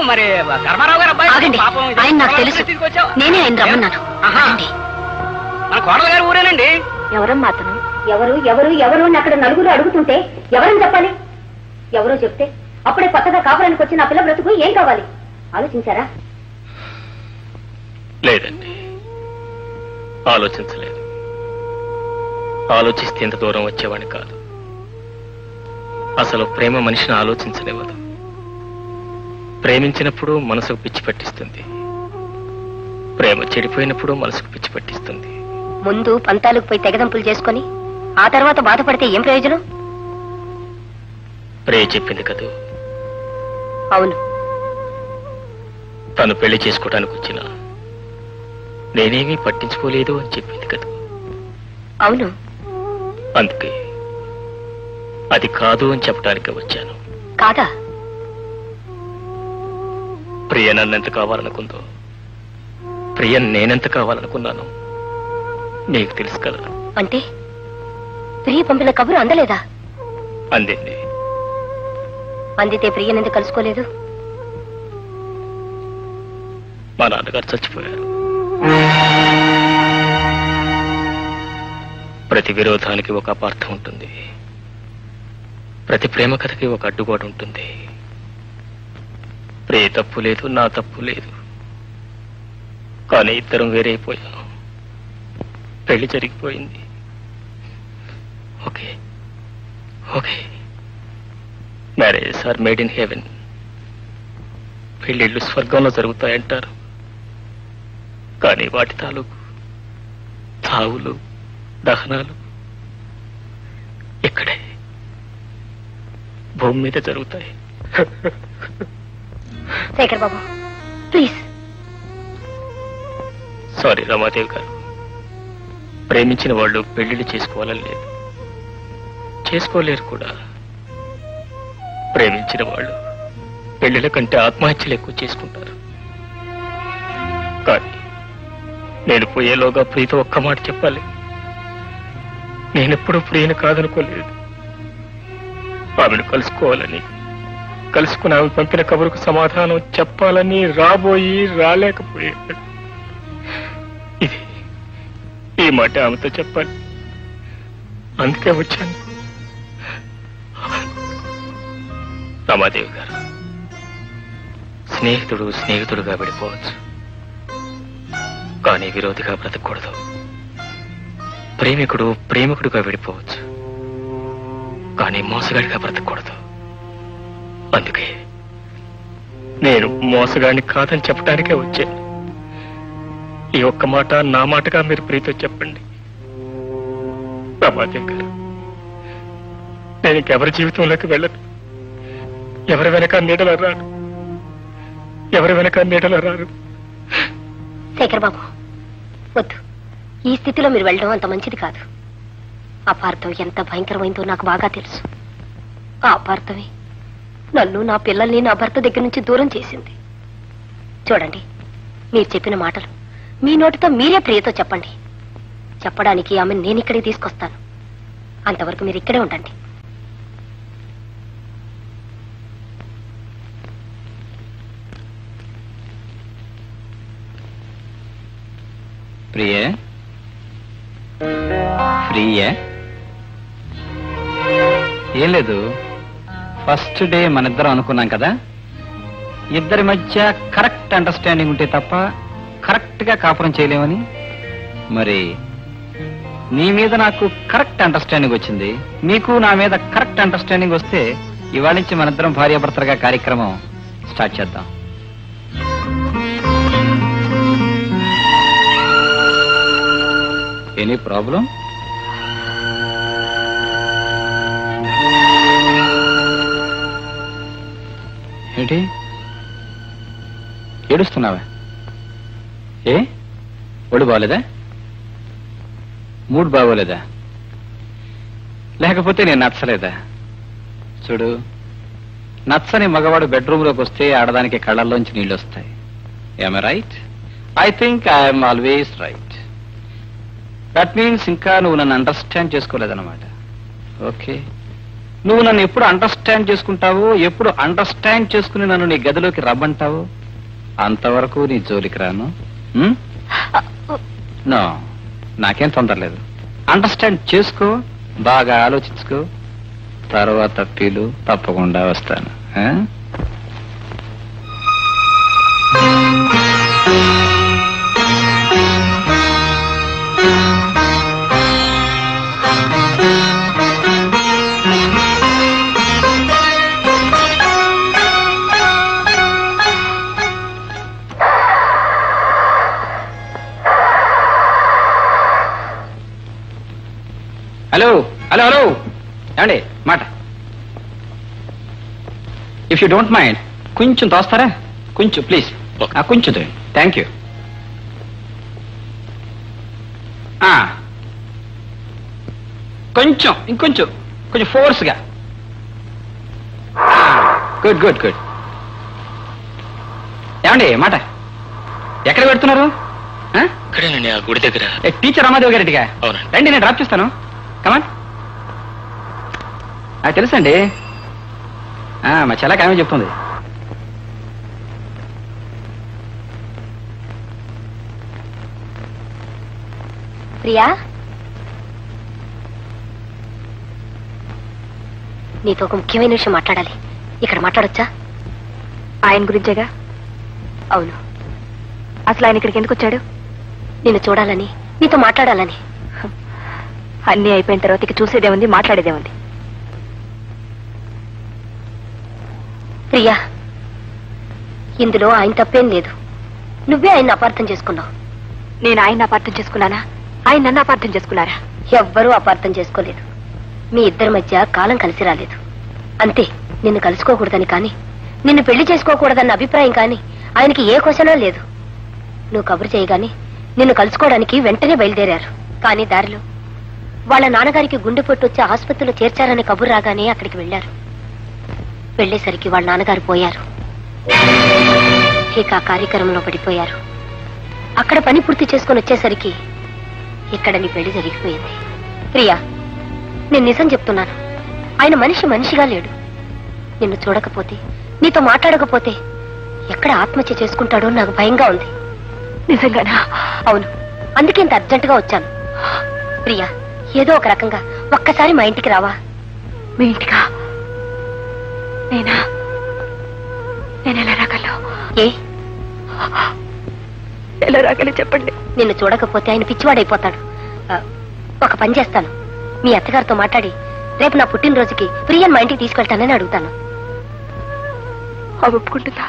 మరి ధర్మారావు గారు అబ్బాయి ఆగండి, ఆయన నాకు తెలుసు. నేనే ఆయన రమ్మన్నాను. ఆగండి. మన కోడలు గారు ఊరేనండి. ఎవరమ్మా అతను? ఎవరు ఎవరు ఎవరు అని అక్కడ నలుగురు అడుగుతుంటే ఎవరని చెప్పాలి? ఎవరో చెప్తే అప్పుడే కొత్తగా కాపురానికి వచ్చిన ఆ పిల్ల బ్రతుకు ఏం కావాలి ఆలోచించారా? లేదండి, ఆలోచించలేదు. ఆలోచిస్తే ఇంత దూరం వచ్చేవాడిని కాదు. అసలు ప్రేమ మనిషిని ఆలోచించనివ్వదు. ప్రేమించినప్పుడు మనసుకు పిచ్చి పట్టిస్తుంది, ప్రేమ చెడిపోయినప్పుడు మనసుకు పిచ్చి పట్టిస్తుంది. ముందు పంతాలకు పోయి తెగదంపులు చేసుకుని ఆ తర్వాత బాధపడితే ఏం ప్రయోజనం? ప్రియ చెప్పింది కదూ, అవును. తను పెళ్లి చేసుకోవడానికి వచ్చినా నేనేమీ పట్టించుకోలేదు అని చెప్పింది కదా. అవును. అందుకే అది కాదు అని చెప్పడానికి వచ్చాను. కాదా? ప్రియ నన్నెంత కావాలనుకుందో ప్రియ నేనెంత కావాలనుకున్నాను నీకు తెలుసు కదా. అంటే ప్రియ పంపిన కబురు అందలేదా? అందింది. అందితే ప్రియనెందుకు కలుసుకోలేదు? మా నాన్నగారు చచ్చిపోయారు. ప్రతి విరోధానికి ఒక అపార్థం ఉంటుంది, ప్రతి ప్రేమ కథకి ఒక అడ్డుగోడ ఉంటుంది. ప్రియ తప్పు లేదు, నా తప్పు లేదు, కానీ ఇద్దరం వేరైపోయాం. పెళ్లి జరిగిపోయింది. Okay okay, marriages are made in heaven. పెళ్లిళ్ళు స్వర్గంలో జరుగుతాయంటారు, కానీ వాటి తాలూకు చావులు దహనాలు ఇక్కడే భూమి మీద జరుగుతాయి. శేఖర్ బాబు ప్లీజ్. సారీ రమాదేవి గారు, ప్రేమించిన వాళ్ళు పెళ్లిళ్ళు చేసుకోవాలని లేదు, చేసుకోలేరు కూడా. ప్రేమించిన వాళ్ళు పెళ్లిళ్ళ కంటే ఆత్మహత్యలు ఎక్కువ చేసుకుంటారు. కానీ నేను పోయేలోగా ప్రీత ఒక్క మాట చెప్పాలి. నేనెప్పుడూ ప్రియను కాదనుకోలేదు. ఆమెను కలుసుకోవాలని, కలుసుకుని ఆమె పంపిన కబురుకు సమాధానం చెప్పాలని రాబోయి రాలేకపోయాడు. ఇది ఈ మాట ఆమెతో చెప్పాలి, అందుకే వచ్చాను. రమాదేవి గారు, స్నేహితుడు స్నేహితుడుగా విడిపోవచ్చు, కానీ విరోధిగా బ్రతకూడదు. ప్రేమికుడు ప్రేమికుడుగా విడిపోవచ్చు, కానీ మోసగాడిగా బ్రతకూడదు. అందుకే నేను మోసగాడిని కాదని చెప్పడానికే వచ్చాను. ఈ ఒక్క మాట నా మాటగా మీరు ప్రీతో చెప్పండి. రమాదేవి గారు, నేను ఇంకెవరి జీవితంలోకి వెళ్ళను. ఎవరి వెనక నీడలు రాను, ఎవరి వెనక నీడలు రాను. శేఖర్ బాబు వద్దు, ఈ స్థితిలో మీరు వెళ్ళడం అంత మంచిది కాదు. అపార్థం ఎంత భయంకరమైందో నాకు బాగా తెలుసు. ఆ అపార్థమే నన్ను, నా పిల్లల్ని నా భర్త దగ్గర నుంచి దూరం చేసింది. చూడండి, మీరు చెప్పిన మాటలు మీ నోటితో మీరే ప్రియతో చెప్పండి. చెప్పడానికి ఆమెను నేను ఇక్కడికి తీసుకొస్తాను. అంతవరకు మీరు ఇక్కడే ఉండండి. ప్రియే, ప్రియే, ఏం లేదు. ఫస్ట్ డే మనిద్దరం అనుకున్నాం కదా, ఇద్దరి మధ్య కరెక్ట్ అండర్స్టాండింగ్ ఉంటే తప్ప కరెక్ట్ గా కాపురం చేయలేమని. మరి నీ మీద నాకు కరెక్ట్ అండర్స్టాండింగ్ వచ్చింది, మీకు నా మీద కరెక్ట్ అండర్స్టాండింగ్ వస్తే ఇవాళ నుంచి మనిద్దరం భార్యాభర్తలుగా కార్యక్రమం స్టార్ట్ చేద్దాం. Any problem? ఏంటి ఏడుస్తున్నావా? ఏ ఒళ్ళు బాగోలేదా? మూడ్ బాగోలేదా? లేకపోతే నేను నచ్చలేదా? చూడు, నచ్చని మగవాడు బెడ్రూమ్లోకి వస్తే ఆడదానికి కళ్ళల్లోంచి నీళ్ళు వస్తాయి. I'm right? I think I'm always right. That means ఇంకా నువ్వు నన్ను అండర్స్టాండ్ చేసుకోలేదన్నమాట. ఓకే, నువ్వు నన్ను ఎప్పుడు అండర్స్టాండ్ చేసుకుంటావో, ఎప్పుడు అండర్స్టాండ్ చేసుకుని నన్ను నీ గదిలోకి రమ్మంటావో అంతవరకు నీ జోలికి రాను. నో, నాకేం తొందర లేదు. అండర్స్టాండ్ చేసుకో, బాగా ఆలోచించుకో, తర్వాత పిలు, తప్పకుండా వస్తాను. ఆ? హలో హలో హలో, ఏమండి మాట. ఇఫ్ యూ డోంట్ మైండ్ కొంచెం తోస్తారా? కొంచెం ప్లీజ్, కొంచెం థ్యాంక్ యూ. కొంచెం ఇంకొంచెం, కొంచెం ఫోర్స్గా. Good good good. ఏమండి మాట, ఎక్కడ పెడుతున్నారు? ఇక్కడేనండి, ఆ గుడి దగ్గర. టీచర్ రామాదేవి గారింటిగా? అవునండి. రండి, నేను డ్రాప్ చేస్తాను. కమాన్. నాకు తెలుసండి, మా చెల్లకి ఆమె చెప్తుంది. ప్రియా, నీతో ఒక ముఖ్యమైన విషయం మాట్లాడాలి. ఇక్కడ మాట్లాడొచ్చా? ఆయన గురించేగా? అవును. అసలు ఆయన ఇక్కడికి ఎందుకు వచ్చాడు? నిన్ను చూడాలని, నీతో మాట్లాడాలని. అన్నీ అయిపోయిన తర్వాత ఇక చూసేదే ఉంది, మాట్లాడేదే ఉంది. ప్రియా, ఇందులో ఆయన తప్పేం లేదు. నువ్వే ఆయన్ని అపార్థం చేసుకున్నావు. నేను ఆయన్ని అపార్థం చేసుకున్నానా? ఆయన నన్ను అపార్థం చేసుకున్నారా? ఎవ్వరూ అపార్థం చేసుకోలేదు. మీ ఇద్దరి మధ్య కాలం కలిసి రాలేదు అంతే. నిన్ను కలుసుకోకూడదని కానీ, నిన్ను పెళ్లి చేసుకోకూడదన్న అభిప్రాయం కానీ ఆయనకి ఏ క్వశ్చనా లేదు. నువ్వు కబురు చేయగాని నిన్ను కలుసుకోవడానికి వెంటనే బయలుదేరారు. కానీ దారిలో వాళ్ళ నాన్నగారికి గుండెపోటు వచ్చి ఆసుపత్రిలో చేర్చారని కబురు రాగానే అక్కడికి వెళ్లారు. వెళ్లేసరికి వాళ్ళ నాన్నగారు పోయారు. ఇక ఆ కార్యక్రమంలో పడిపోయారు. అక్కడ పని పూర్తి చేసుకుని వచ్చేసరికి ఇక్కడ నీ పెళ్లి జరిగిపోయింది. ప్రియా, నేను నిజం చెప్తున్నాను. ఆయన మనిషిగా లేడు. నిన్ను చూడకపోతే, నీతో మాట్లాడకపోతే ఎక్కడ ఆత్మహత్య చేసుకుంటాడో నాకు భయంగా ఉంది. నిజంగానా? అవును. అందుకే ఇంత అర్జెంటుగా వచ్చాను. ప్రియా, ఏదో ఒక రకంగా ఒక్కసారి మా ఇంటికి రావా? మీ ఇంటికా? నేను ఎలా రాగలను? ఎలా రాగలను చెప్పండి. నిన్ను చూడకపోతే ఆయన పిచ్చివాడైపోతాడు. ఒక పని చేస్తాను, మీ అత్తగారితో మాట్లాడి రేపు నా పుట్టినరోజుకి ప్రియన్ మా ఇంటికి తీసుకెళ్తానని అడుగుతాను. ఒప్పుకుంటుందా?